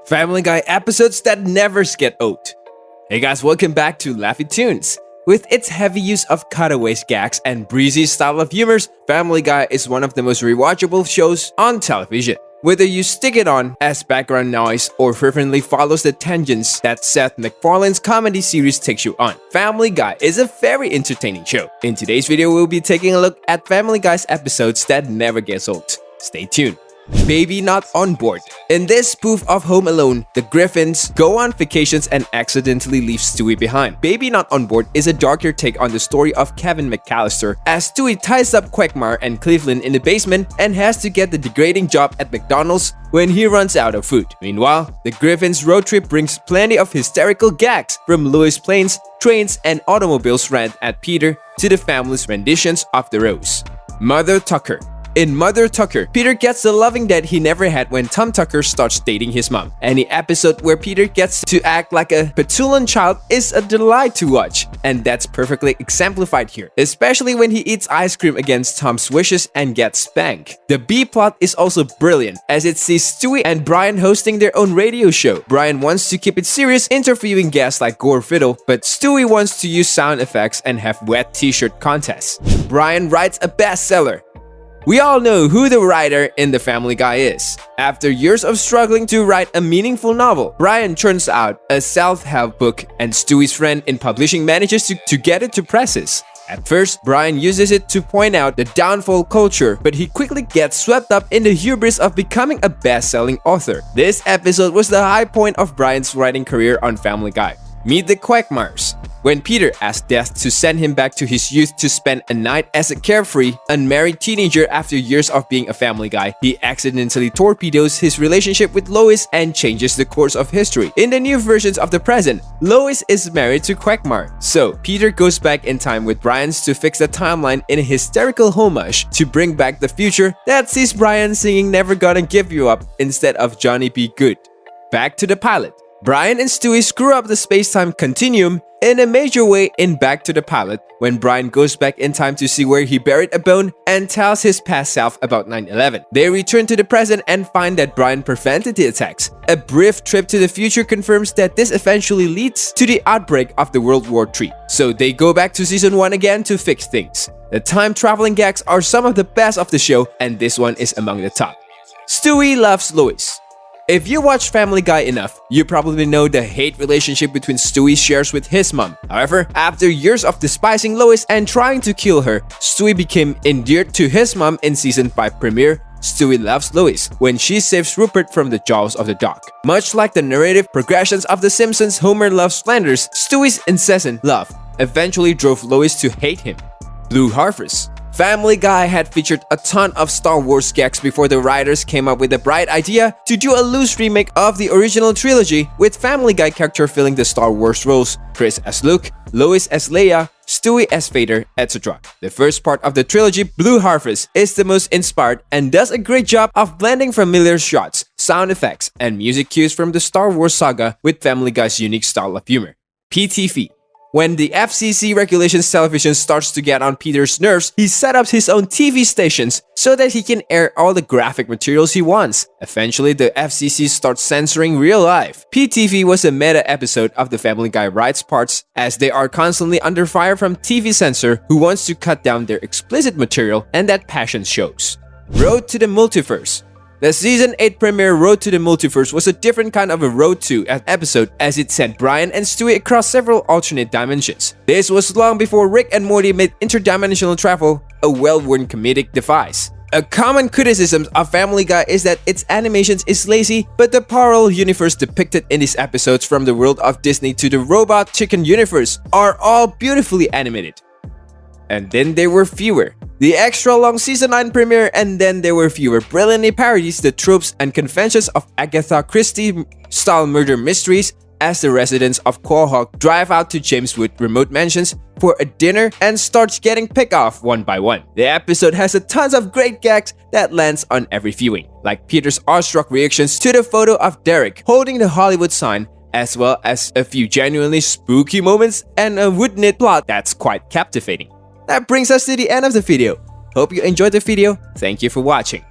Family Guy episodes that never get old. Hey guys, welcome back to Laffy Tunes. With its heavy use of cutaways, gags, and breezy style of humors, Family Guy is one of the most rewatchable shows on television. Whether you stick it on as background noise or fervently follows the tangents that Seth MacFarlane's comedy series takes you on, Family Guy is a very entertaining show. In today's video, we'll be taking a look at Family Guy's episodes that never get old. Stay tuned. Baby Not On Board. In this spoof of Home Alone, the Griffins go on vacations and accidentally leave Stewie behind. Baby Not On Board is a darker take on the story of Kevin McAllister, as Stewie ties up Quagmire and Cleveland in the basement and has to get the degrading job at McDonald's when he runs out of food. Meanwhile, the Griffins' road trip brings plenty of hysterical gags, from Lois' planes, trains, and automobiles rant at Peter to the family's renditions of The Rose. Mother Tucker. In Mother Tucker, Peter gets the loving dad he never had when Tom Tucker starts dating his mom. Any episode where Peter gets to act like a petulant child is a delight to watch, and that's perfectly exemplified here, especially when he eats ice cream against Tom's wishes and gets spanked. The B-plot is also brilliant, as it sees Stewie and Brian hosting their own radio show. Brian wants to keep it serious, interviewing guests like Gore Fiddle, but Stewie wants to use sound effects and have wet t-shirt contests. Brian writes a bestseller. We all know who the writer in The Family Guy is. After years of struggling to write a meaningful novel, Brian churns out a self-help book, and Stewie's friend in publishing manages to get it to presses. At first, Brian uses it to point out the downfall culture, but he quickly gets swept up in the hubris of becoming a best-selling author. This episode was the high point of Brian's writing career on Family Guy. Meet the Quagmires. When Peter asks Death to send him back to his youth to spend a night as a carefree, unmarried teenager after years of being a Family Guy, he accidentally torpedoes his relationship with Lois and changes the course of history. In the new versions of the present, Lois is married to Quagmire, so Peter goes back in time with Brian's to fix the timeline in a hysterical homage to bring back the future that sees Brian singing Never Gonna Give You Up instead of Johnny B. Good. Back to the pilot. Brian and Stewie screw up the space-time continuum in a major way in Back to the Pilot when Brian goes back in time to see where he buried a bone and tells his past self about 9/11. They return to the present and find that Brian prevented the attacks. A brief trip to the future confirms that this eventually leads to the outbreak of the World War III. So they go back to season 1 again to fix things. The time-traveling gags are some of the best of the show, and this one is among the top. Stewie loves Lois. If you watch Family Guy enough, you probably know the hate relationship between Stewie shares with his mom. However, after years of despising Lois and trying to kill her, Stewie became endeared to his mom in season 5 premiere. Stewie loves Lois when she saves Rupert from the jaws of the dog. Much like the narrative progressions of The Simpsons, Homer loves Flanders, Stewie's incessant love eventually drove Lois to hate him. Blue Harvest. Family Guy had featured a ton of Star Wars gags before the writers came up with the bright idea to do a loose remake of the original trilogy, with Family Guy character filling the Star Wars roles: Chris as Luke, Lois as Leia, Stewie as Vader, etc. The first part of the trilogy, Blue Harvest, is the most inspired and does a great job of blending familiar shots, sound effects, and music cues from the Star Wars saga with Family Guy's unique style of humor. PTV. When the FCC regulations television starts to get on Peter's nerves, he set up his own TV stations so that he can air all the graphic materials he wants. Eventually, the FCC starts censoring real life. PTV was a meta episode of the Family Guy rights parts, as they are constantly under fire from TV censor who wants to cut down their explicit material and that passion shows. Road to the Multiverse. The season 8 premiere Road to the Multiverse was a different kind of a road to episode, as it sent Brian and Stewie across several alternate dimensions. This was long before Rick and Morty made interdimensional travel a well-worn comedic device. A common criticism of Family Guy is that its animations is lazy, but the parallel universe depicted in these episodes, from the world of Disney to the Robot Chicken universe, are all beautifully animated. And then there were fewer. The extra long season 9 premiere, and then there were fewer, brilliantly parodies the tropes and conventions of Agatha Christie-style murder mysteries, as the residents of Quahog drive out to James Wood remote mansions for a dinner and starts getting picked off one by one. The episode has a tons of great gags that lands on every viewing, like Peter's awestruck reactions to the photo of Derek holding the Hollywood sign, as well as a few genuinely spooky moments and a whodunit plot that's quite captivating. That brings us to the end of the video. Hope you enjoyed the video. Thank you for watching.